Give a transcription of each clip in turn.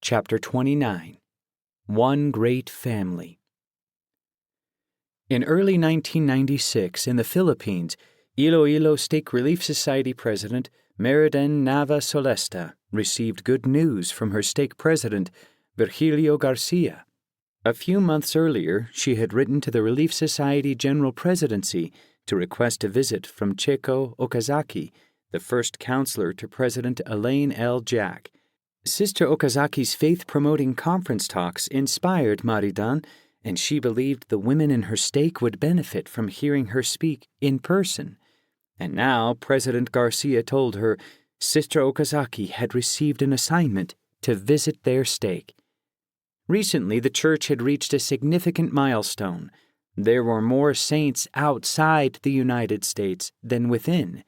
Chapter 29. One Great Family. In early 1996, in the Philippines, Iloilo Stake Relief Society President Meriden Nava Solesta received good news from her stake president, Virgilio Garcia. A few months earlier, she had written to the Relief Society General Presidency to request a visit from Checo Okazaki, the first counselor to President Elaine L. Jack. Sister Okazaki's faith-promoting conference talks inspired Maridan, and she believed the women in her stake would benefit from hearing her speak in person. And now President Garcia told her Sister Okazaki had received an assignment to visit their stake. Recently, the church had reached a significant milestone. There were more saints outside the United States than within.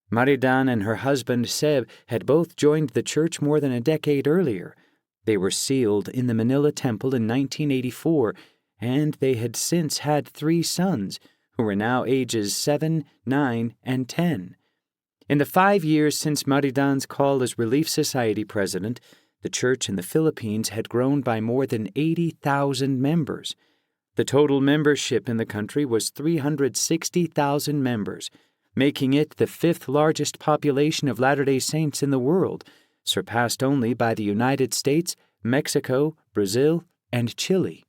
Maridan and her husband Seb had both joined the church more than a decade earlier. They were sealed in the Manila Temple in 1984, and they had since had 3 sons, who were now ages 7, 9, and 10. In the 5 years since Maridan's call as Relief Society president, the church in the Philippines had grown by more than 80,000 members. The total membership in the country was 360,000 members, making it the 5th largest population of Latter-day Saints in the world, surpassed only by the United States, Mexico, Brazil, and Chile.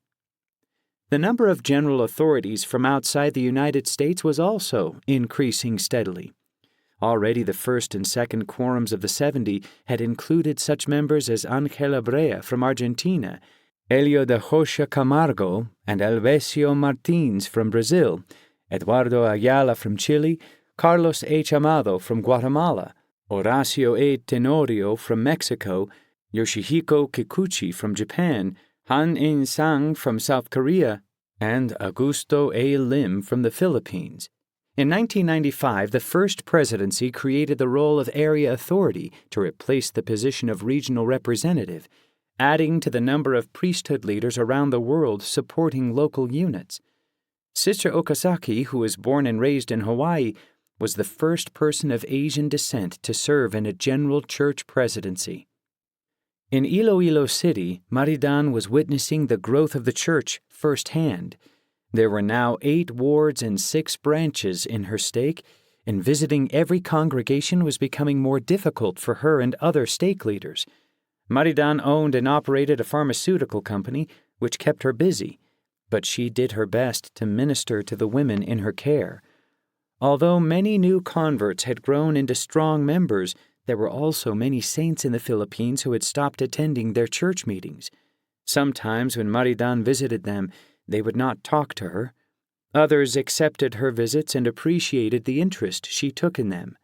The number of general authorities from outside the United States was also increasing steadily. Already the first and second quorums of the 70 had included such members as Ángela Brea from Argentina, Helio de Rocha Camargo and Elvesio Martins from Brazil, Eduardo Ayala from Chile, Carlos H. Amado from Guatemala, Horacio A. Tenorio from Mexico, Yoshihiko Kikuchi from Japan, Han In-sang from South Korea, and Augusto A. Lim from the Philippines. In 1995, the first presidency created the role of area authority to replace the position of regional representative, adding to the number of priesthood leaders around the world supporting local units. Sister Okazaki, who was born and raised in Hawaii, was the first person of Asian descent to serve in a general church presidency. In Iloilo City, Maridan was witnessing the growth of the church firsthand. There were now 8 wards and 6 branches in her stake, and visiting every congregation was becoming more difficult for her and other stake leaders. Maridan owned and operated a pharmaceutical company, which kept her busy, but she did her best to minister to the women in her care. Although many new converts had grown into strong members, there were also many saints in the Philippines who had stopped attending their church meetings. Sometimes when Maridan visited them, they would not talk to her. Others accepted her visits and appreciated the interest she took in them.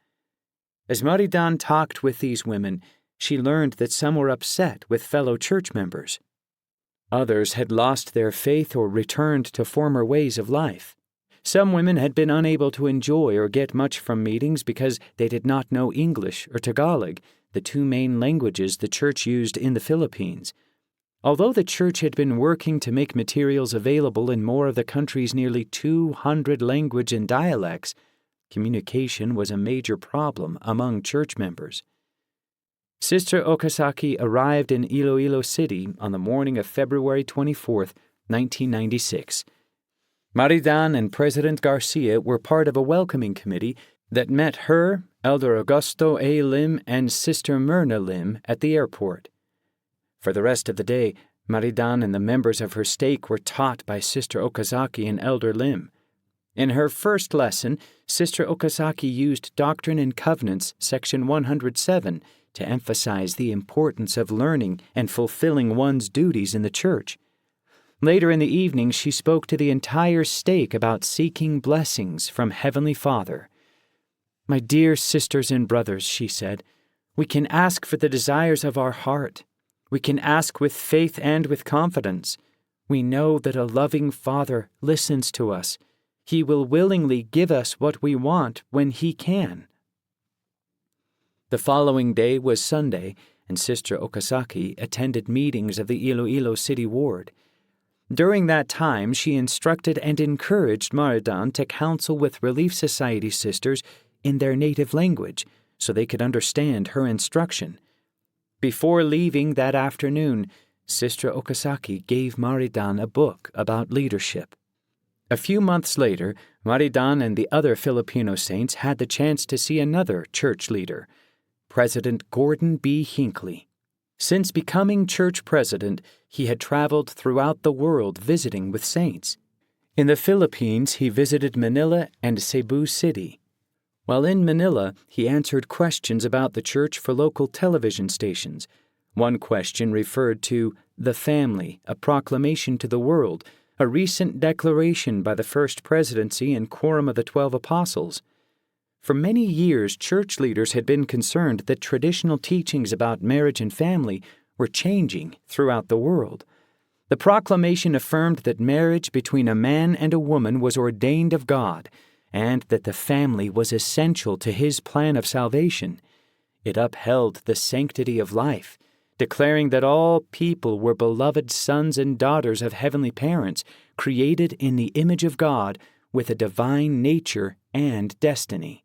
As Maridan talked with these women, she learned that some were upset with fellow church members. Others had lost their faith or returned to former ways of life. Some women had been unable to enjoy or get much from meetings because they did not know English or Tagalog, the 2 main languages the church used in the Philippines. Although the church had been working to make materials available in more of the country's nearly 200 language and dialects, communication was a major problem among church members. Sister Okazaki arrived in Iloilo City on the morning of February 24, 1996. Maridan and President Garcia were part of a welcoming committee that met her, Elder Augusto A. Lim, and Sister Myrna Lim at the airport. For the rest of the day, Maridan and the members of her stake were taught by Sister Okazaki and Elder Lim. In her first lesson, Sister Okazaki used Doctrine and Covenants, section 107, to emphasize the importance of learning and fulfilling one's duties in the church. Later in the evening, she spoke to the entire stake about seeking blessings from Heavenly Father. "My dear sisters and brothers," she said, "we can ask for the desires of our heart. We can ask with faith and with confidence. We know that a loving Father listens to us. He will willingly give us what we want when He can." The following day was Sunday, and Sister Okazaki attended meetings of the Iloilo City Ward. During that time, she instructed and encouraged Maridan to counsel with Relief Society sisters in their native language so they could understand her instruction. Before leaving that afternoon, Sister Okazaki gave Maridan a book about leadership. A few months later, Maridan and the other Filipino saints had the chance to see another church leader, President Gordon B. Hinckley. Since becoming church president, he had traveled throughout the world visiting with saints. In the Philippines, he visited Manila and Cebu City. While in Manila, he answered questions about the church for local television stations. One question referred to the family, a proclamation to the world, a recent declaration by the First Presidency and Quorum of the 12 Apostles. For many years, church leaders had been concerned that traditional teachings about marriage and family were changing throughout the world. The proclamation affirmed that marriage between a man and a woman was ordained of God, and that the family was essential to His plan of salvation. It upheld the sanctity of life, declaring that all people were beloved sons and daughters of heavenly parents, created in the image of God with a divine nature and destiny.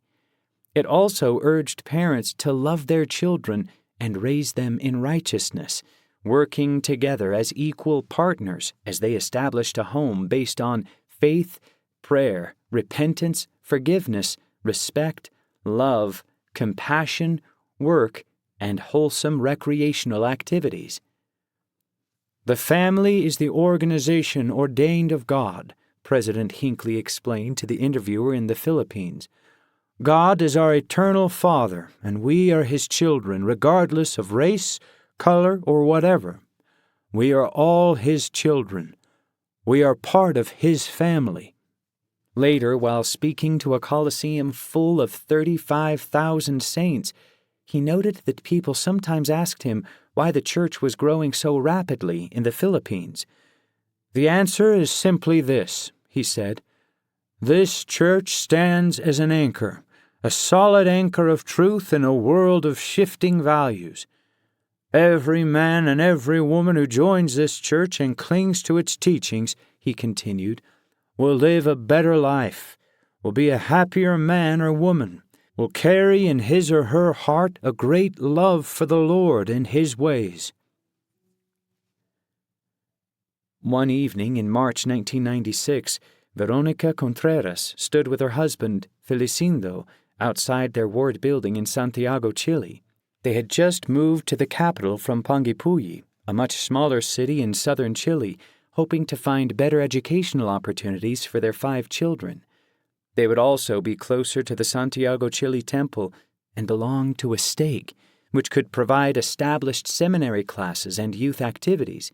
It also urged parents to love their children and raise them in righteousness, working together as equal partners as they established a home based on faith, prayer, repentance, forgiveness, respect, love, compassion, work, and wholesome recreational activities. The family is the organization ordained of God, President Hinckley explained to the interviewer in the Philippines. God is our eternal Father, and we are His children, regardless of race, color, or whatever. We are all His children. We are part of His family. Later, while speaking to a Colosseum full of 35,000 saints, he noted that people sometimes asked him why the church was growing so rapidly in the Philippines. The answer is simply this, he said. This church stands as an anchor, a solid anchor of truth in a world of shifting values. Every man and every woman who joins this church and clings to its teachings, he continued, will live a better life, will be a happier man or woman, will carry in his or her heart a great love for the Lord and His ways. One evening in March 1996, Veronica Contreras stood with her husband, Felicindo, outside their ward building in Santiago, Chile. They had just moved to the capital from Panguipulli, a much smaller city in southern Chile, hoping to find better educational opportunities for their 5 children. They would also be closer to the Santiago, Chile temple and belong to a stake, which could provide established seminary classes and youth activities.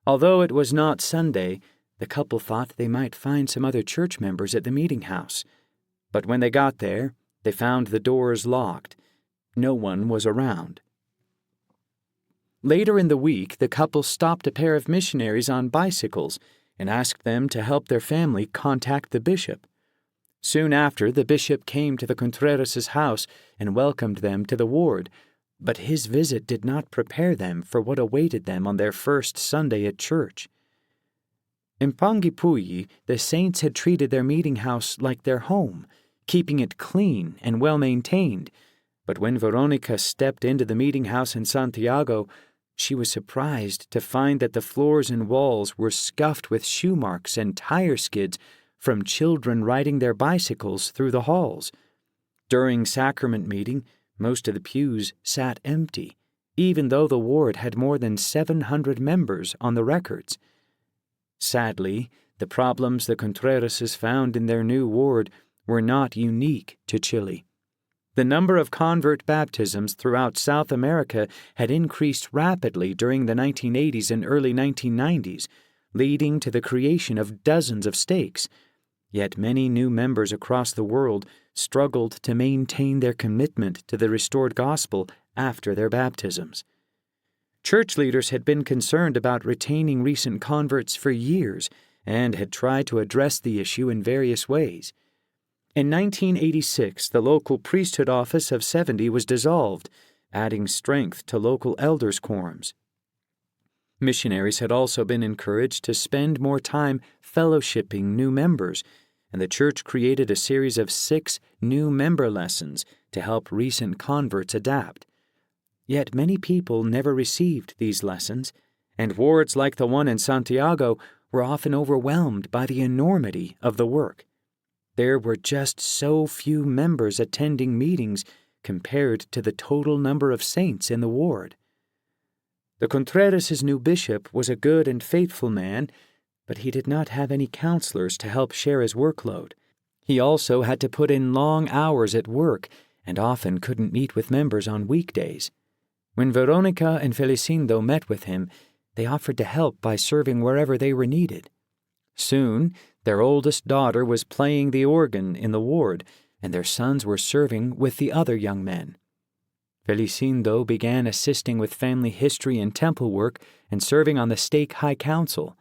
Although it was not Sunday, the couple thought they might find some other church members at the meeting house. But when they got there, they found the doors locked. No one was around. Later in the week, the couple stopped a pair of missionaries on bicycles and asked them to help their family contact the bishop. Soon after, the bishop came to the Contreras' house and welcomed them to the ward, but his visit did not prepare them for what awaited them on their first Sunday at church. In Panguipulli, the saints had treated their meeting house like their home, keeping it clean and well-maintained, but when Veronica stepped into the meeting house in Santiago, she was surprised to find that the floors and walls were scuffed with shoe marks and tire skids from children riding their bicycles through the halls. During sacrament meeting, most of the pews sat empty, even though the ward had more than 700 members on the records. Sadly, the problems the Contrerases found in their new ward were not unique to Chile. The number of convert baptisms throughout South America had increased rapidly during the 1980s and early 1990s, leading to the creation of dozens of stakes. Yet many new members across the world struggled to maintain their commitment to the restored gospel after their baptisms. Church leaders had been concerned about retaining recent converts for years and had tried to address the issue in various ways. In 1986, the local priesthood office of 70 was dissolved, adding strength to local elders' quorums. Missionaries had also been encouraged to spend more time fellowshipping new members, and the church created a series of 6 new member lessons to help recent converts adapt. Yet many people never received these lessons, and wards like the one in Santiago were often overwhelmed by the enormity of the work. There were just so few members attending meetings compared to the total number of saints in the ward. The Contreras' new bishop was a good and faithful man, but he did not have any counselors to help share his workload. He also had to put in long hours at work and often couldn't meet with members on weekdays. When Veronica and Felicindo met with him, they offered to help by serving wherever they were needed. Soon, their oldest daughter was playing the organ in the ward, and their sons were serving with the other young men. Felicindo began assisting with family history and temple work and serving on the stake high council.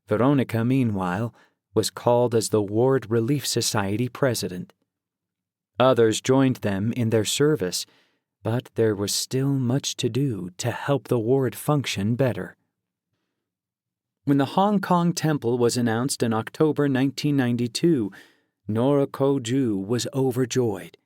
Veronica, meanwhile, was called as the Ward Relief Society president. Others joined them in their service, but there was still much to do to help the ward function better. When the Hong Kong Temple was announced in October 1992, Nora Ko-ju was overjoyed.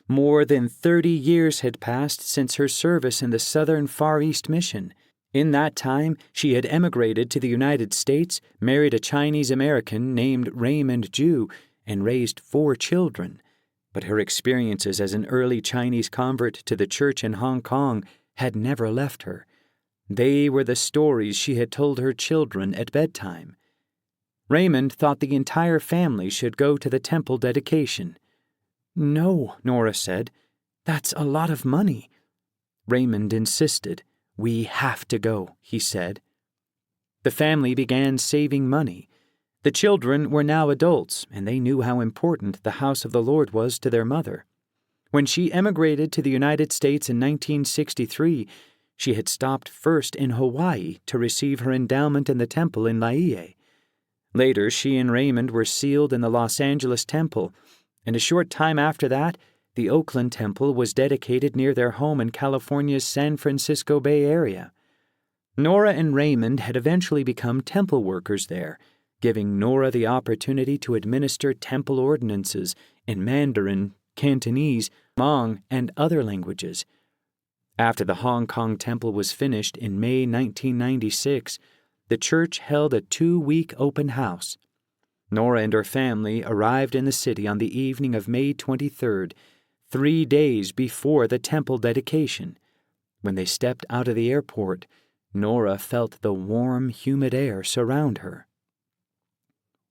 More than 30 years had passed since her service in the Southern Far East Mission. In that time, she had emigrated to the United States, married a Chinese-American named Raymond Ju, and raised 4 children. But her experiences as an early Chinese convert to the church in Hong Kong had never left her. They were the stories she had told her children at bedtime. Raymond thought the entire family should go to the temple dedication. "No," Nora said. "That's a lot of money." Raymond insisted. "We have to go," he said. The family began saving money. The children were now adults, and they knew how important the house of the Lord was to their mother. When she emigrated to the United States in 1963, she had stopped first in Hawaii to receive her endowment in the temple in Laie. Later, she and Raymond were sealed in the Los Angeles temple, and a short time after that, the Oakland temple was dedicated near their home in California's San Francisco Bay Area. Nora and Raymond had eventually become temple workers there, giving Nora the opportunity to administer temple ordinances in Mandarin, Cantonese, Hmong, and other languages. After the Hong Kong temple was finished in May 1996, the church held a 2-week open house. Nora and her family arrived in the city on the evening of May 23rd, 3 days before the temple dedication. When they stepped out of the airport, Nora felt the warm, humid air surround her.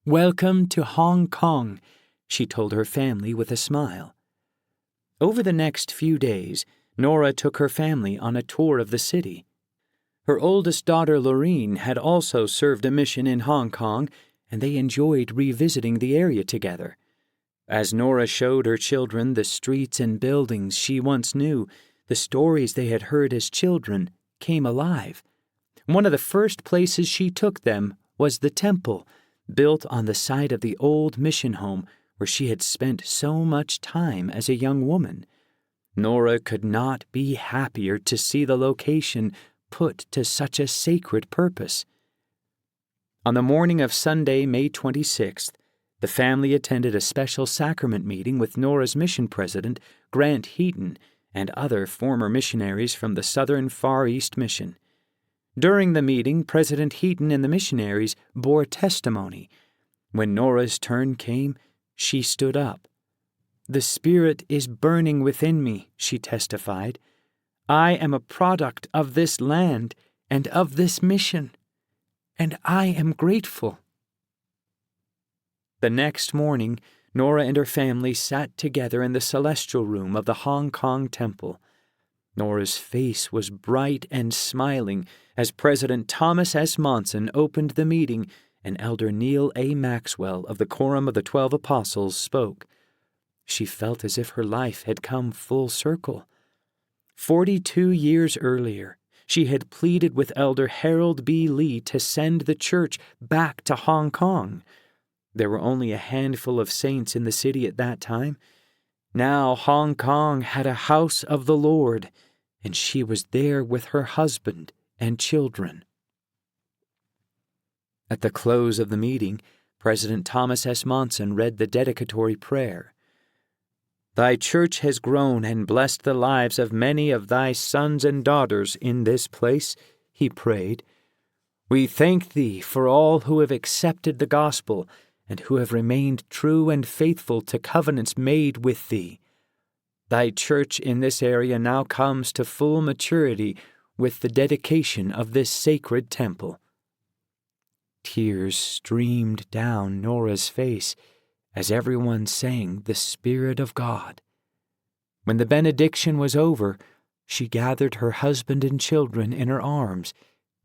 "Welcome to Hong Kong," she told her family with a smile. Over the next few days, Nora took her family on a tour of the city. Her oldest daughter, Lorene, had also served a mission in Hong Kong, and they enjoyed revisiting the area together. As Nora showed her children the streets and buildings she once knew, the stories they had heard as children came alive. One of the first places she took them was the temple, built on the site of the old mission home where she had spent so much time as a young woman. Nora could not be happier to see the location put to such a sacred purpose. On the morning of Sunday, May 26th, the family attended a special sacrament meeting with Nora's mission president, Grant Heaton, and other former missionaries from the Southern Far East Mission. During the meeting, President Heaton and the missionaries bore testimony. When Nora's turn came, she stood up. "The Spirit is burning within me," she testified. "I am a product of this land and of this mission, and I am grateful." The next morning, Nora and her family sat together in the celestial room of the Hong Kong temple. Nora's face was bright and smiling as President Thomas S. Monson opened the meeting and Elder Neil A. Maxwell of the Quorum of the 12 Apostles spoke. She felt as if her life had come full circle. 42 years earlier, she had pleaded with Elder Harold B. Lee to send the church back to Hong Kong. There were only a handful of saints in the city at that time. Now Hong Kong had a house of the Lord, and she was there with her husband and children. At the close of the meeting, President Thomas S. Monson read the dedicatory prayer. Thy church has grown and blessed the lives of many of thy sons and daughters in this place, he prayed. We thank thee for all who have accepted the gospel and who have remained true and faithful to covenants made with thee. Thy church in this area now comes to full maturity with the dedication of this sacred temple. Tears streamed down Nora's face as everyone sang the Spirit of God. When the benediction was over, she gathered her husband and children in her arms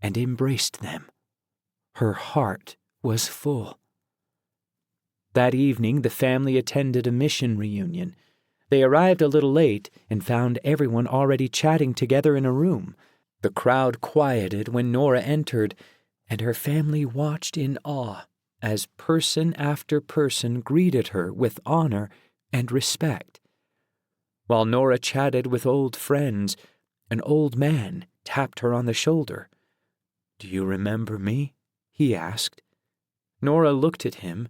and embraced them. Her heart was full. That evening, the family attended a mission reunion. They arrived a little late and found everyone already chatting together in a room. The crowd quieted when Nora entered, and her family watched in awe as person after person greeted her with honor and respect. While Nora chatted with old friends, an old man tapped her on the shoulder. "Do you remember me?" he asked. Nora looked at him,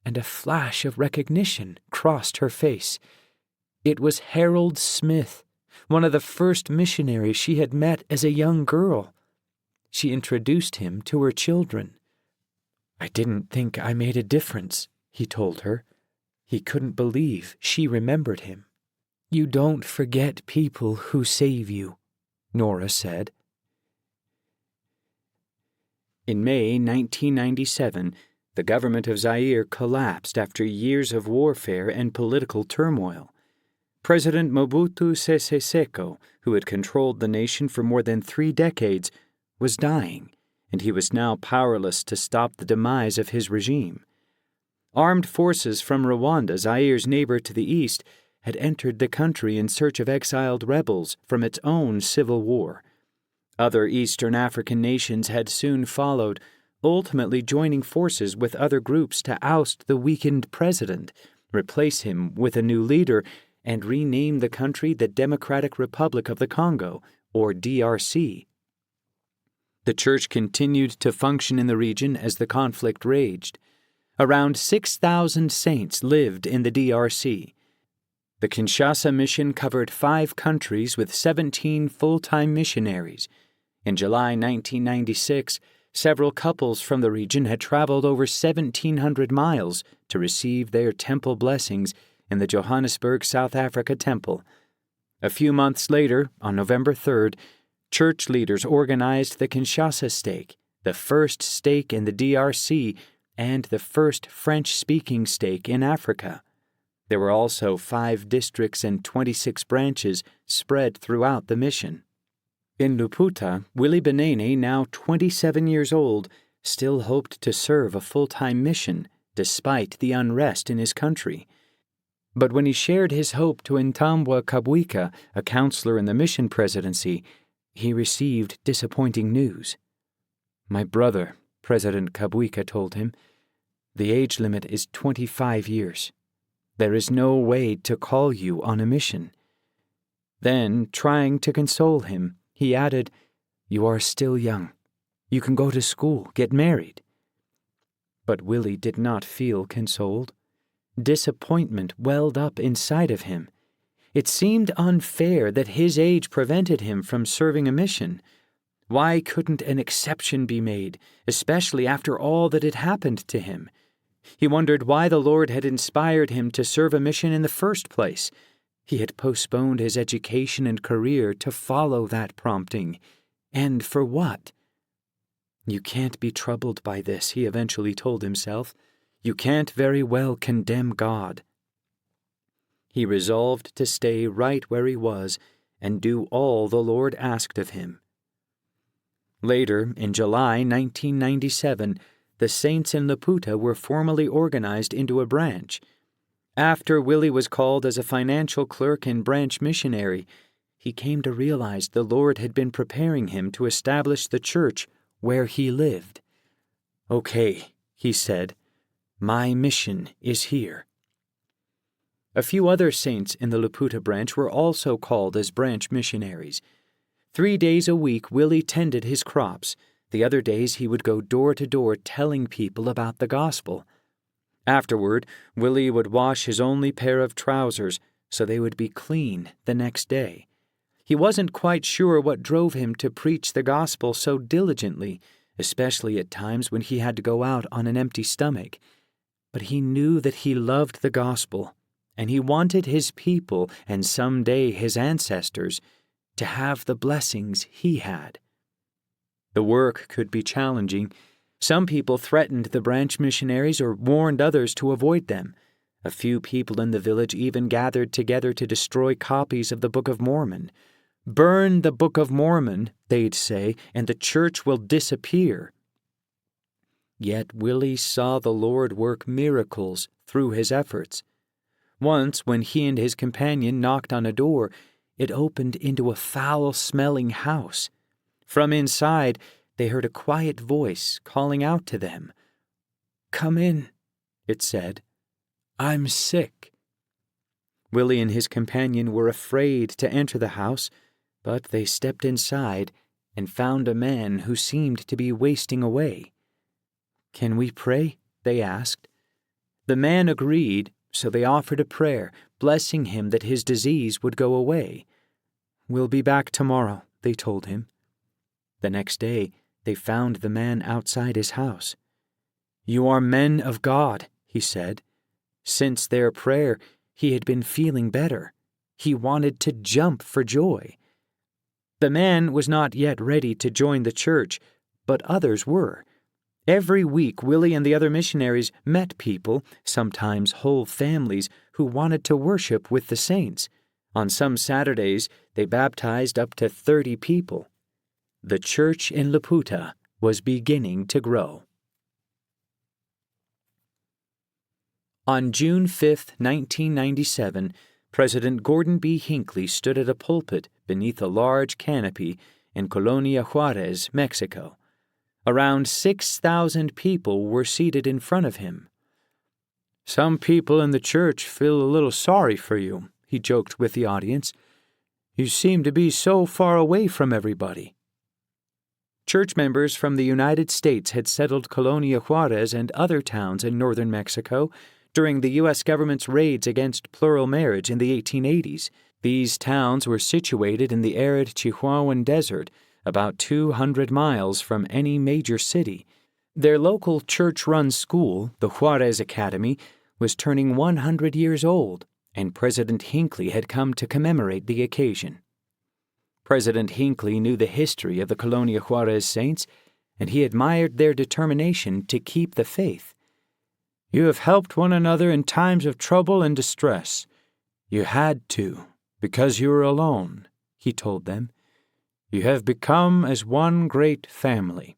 and a flash of recognition crossed her face. It was Harold Smith, one of the first missionaries she had met as a young girl. She introduced him to her children. "I didn't think I made a difference," he told her. He couldn't believe she remembered him. "You don't forget people who save you," Nora said. In May 1997, the government of Zaire collapsed after years of warfare and political turmoil. President Mobutu Sese Seko, who had controlled the nation for more than 3 decades, was dying, and he was now powerless to stop the demise of his regime. Armed forces from Rwanda, Zaire's neighbor to the east, had entered the country in search of exiled rebels from its own civil war. Other Eastern African nations had soon followed, ultimately joining forces with other groups to oust the weakened president, replace him with a new leader, and rename the country the Democratic Republic of the Congo, or DRC. The church continued to function in the region as the conflict raged. Around 6,000 saints lived in the DRC. The Kinshasa mission covered 5 countries with 17 full-time missionaries. In July 1996, several couples from the region had traveled over 1,700 miles to receive their temple blessings in the Johannesburg, South Africa temple. A few months later, on November 3rd, church leaders organized the Kinshasa stake, the first stake in the DRC and the first French-speaking stake in Africa. There were also 5 districts and 26 branches spread throughout the mission. In Luputa, Willie Benene, now 27 years old, still hoped to serve a full-time mission despite the unrest in his country. But when he shared his hope to Ntambwa Kabwika, a counselor in the mission presidency, he received disappointing news. "My brother," President Kabwika told him, "the age limit is 25 years. There is no way to call you on a mission." Then, trying to console him, he added, "You are still young. You can go to school, get married." But Willie did not feel consoled. Disappointment welled up inside of him. It seemed unfair that his age prevented him from serving a mission. Why couldn't an exception be made, especially after all that had happened to him? He wondered why the Lord had inspired him to serve a mission in the first place. He had postponed his education and career to follow that prompting. And for what? "You can't be troubled by this," he eventually told himself. "You can't very well condemn God." He resolved to stay right where he was and do all the Lord asked of him. Later, in July 1997, the saints in Laputa were formally organized into a branch. After Willie was called as a financial clerk and branch missionary, he came to realize the Lord had been preparing him to establish the church where he lived. "Okay," he said, "my mission is here." A few other saints in the Laputa branch were also called as branch missionaries. 3 days a week, Willie tended his crops. The other days he would go door to door telling people about the gospel. Afterward, Willie would wash his only pair of trousers, so they would be clean the next day. He wasn't quite sure what drove him to preach the gospel so diligently, especially at times when he had to go out on an empty stomach. But he knew that he loved the gospel, and he wanted his people, and someday his ancestors, to have the blessings he had. The work could be challenging. Some people threatened the branch missionaries or warned others to avoid them. A few people in the village even gathered together to destroy copies of the Book of Mormon. "Burn the Book of Mormon," they'd say, "and the church will disappear." Yet Willie saw the Lord work miracles through his efforts. Once, when he and his companion knocked on a door, it opened into a foul-smelling house. From inside, they heard a quiet voice calling out to them. "Come in," it said. "I'm sick." Willie and his companion were afraid to enter the house, but they stepped inside and found a man who seemed to be wasting away. "Can we pray?" they asked. The man agreed, so they offered a prayer, blessing him that his disease would go away. "We'll be back tomorrow," they told him. The next day, they found the man outside his house. "You are men of God," he said. Since their prayer, he had been feeling better. He wanted to jump for joy. The man was not yet ready to join the church, but others were. Every week, Willie and the other missionaries met people, sometimes whole families, who wanted to worship with the saints. On some Saturdays, they baptized up to 30 people. The church in Laputa was beginning to grow. On June 5, 1997, President Gordon B. Hinckley stood at a pulpit beneath a large canopy in Colonia Juarez, Mexico. Around 6,000 people were seated in front of him. "Some people in the church feel a little sorry for you," he joked with the audience. "You seem to be so far away from everybody." Church members from the United States had settled Colonia Juarez and other towns in northern Mexico during the U.S. government's raids against plural marriage in the 1880s. These towns were situated in the arid Chihuahuan Desert, about 200 miles from any major city. Their local church-run school, the Juarez Academy, was turning 100 years old, and President Hinckley had come to commemorate the occasion. President Hinckley knew the history of the Colonia Juarez Saints, and he admired their determination to keep the faith. "You have helped one another in times of trouble and distress. You had to, because you were alone," he told them. "You have become as one great family."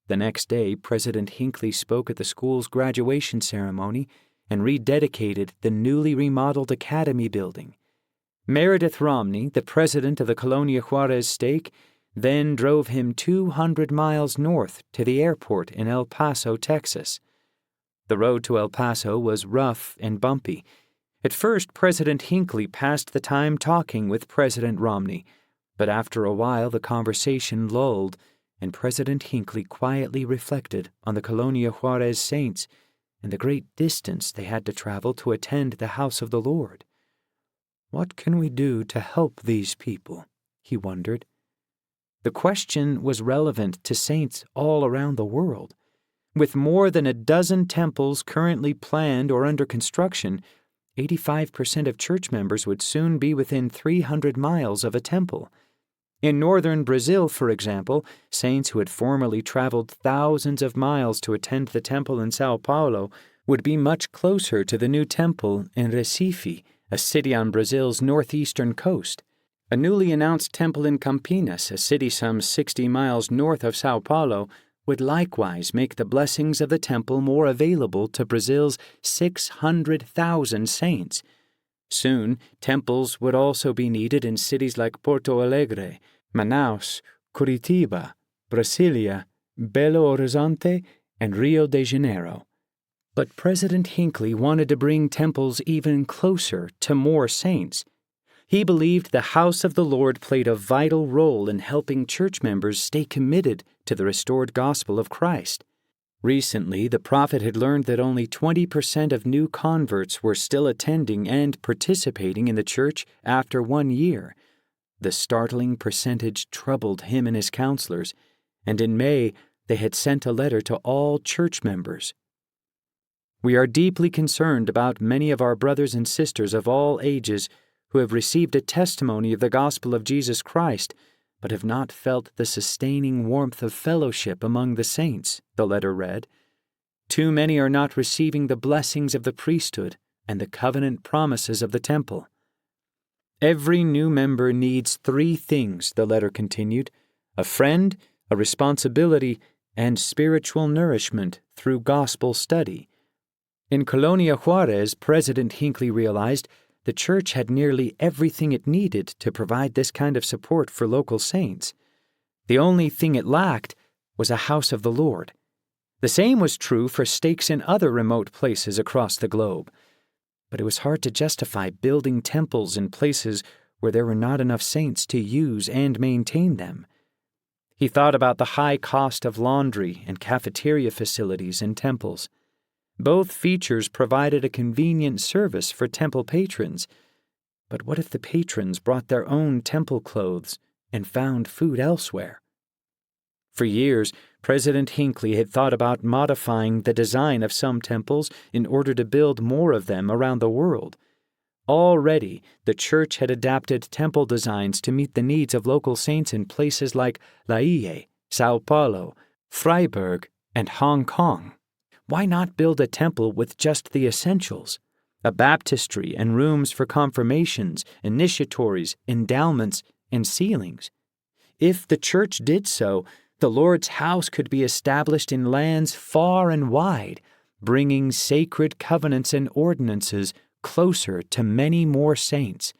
The next day, President Hinckley spoke at the school's graduation ceremony and rededicated the newly remodeled academy building. Meredith Romney, the president of the Colonia Juarez stake, then drove him 200 miles north to the airport in El Paso, Texas. The road to El Paso was rough and bumpy. At first, President Hinckley passed the time talking with President Romney, but after a while the conversation lulled, and President Hinckley quietly reflected on the Colonia Juarez Saints and the great distance they had to travel to attend the house of the Lord. "What can we do to help these people?" he wondered. The question was relevant to saints all around the world. With more than a dozen temples currently planned or under construction, 85% of church members would soon be within 300 miles of a temple. In northern Brazil, for example, saints who had formerly traveled thousands of miles to attend the temple in Sao Paulo would be much closer to the new temple in Recife, a city on Brazil's northeastern coast. A newly announced temple in Campinas, a city some 60 miles north of Sao Paulo, would likewise make the blessings of the temple more available to Brazil's 600,000 saints. Soon, temples would also be needed in cities like Porto Alegre, Manaus, Curitiba, Brasilia, Belo Horizonte, and Rio de Janeiro. But President Hinckley wanted to bring temples even closer to more saints. He believed the house of the Lord played a vital role in helping church members stay committed to the restored gospel of Christ. Recently, the prophet had learned that only 20% of new converts were still attending and participating in the church after 1 year. The startling percentage troubled him and his counselors, and in May they had sent a letter to all church members. We are deeply concerned about many of our brothers and sisters of all ages who have received a testimony of the gospel of Jesus Christ, but have not felt the sustaining warmth of fellowship among the saints, the letter read. Too many are not receiving the blessings of the priesthood and the covenant promises of the temple. Every new member needs 3 things, the letter continued: a friend, a responsibility, and spiritual nourishment through gospel study. In Colonia Juarez, President Hinckley realized the church had nearly everything it needed to provide this kind of support for local saints. The only thing it lacked was a house of the Lord. The same was true for stakes in other remote places across the globe. But it was hard to justify building temples in places where there were not enough saints to use and maintain them. He thought about the high cost of laundry and cafeteria facilities in temples. Both features provided a convenient service for temple patrons. But what if the patrons brought their own temple clothes and found food elsewhere? For years, President Hinckley had thought about modifying the design of some temples in order to build more of them around the world. Already, the church had adapted temple designs to meet the needs of local saints in places like Laie, Sao Paulo, Freiburg, and Hong Kong. Why not build a temple with just the essentials? A baptistry and rooms for confirmations, initiatories, endowments, and sealings. If the church did so, the Lord's house could be established in lands far and wide, bringing sacred covenants and ordinances closer to many more saints.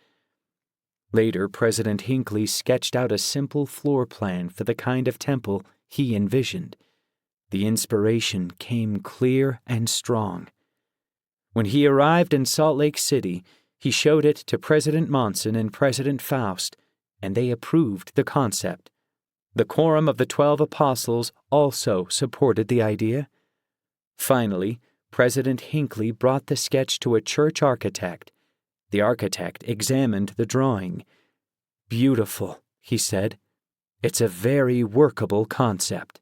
Later, President Hinckley sketched out a simple floor plan for the kind of temple he envisioned. The inspiration came clear and strong. When he arrived in Salt Lake City, he showed it to President Monson and President Faust, and they approved the concept. The Quorum of the 12 Apostles also supported the idea. Finally, President Hinckley brought the sketch to a church architect. The architect examined the drawing. "Beautiful," he said. "It's a very workable concept."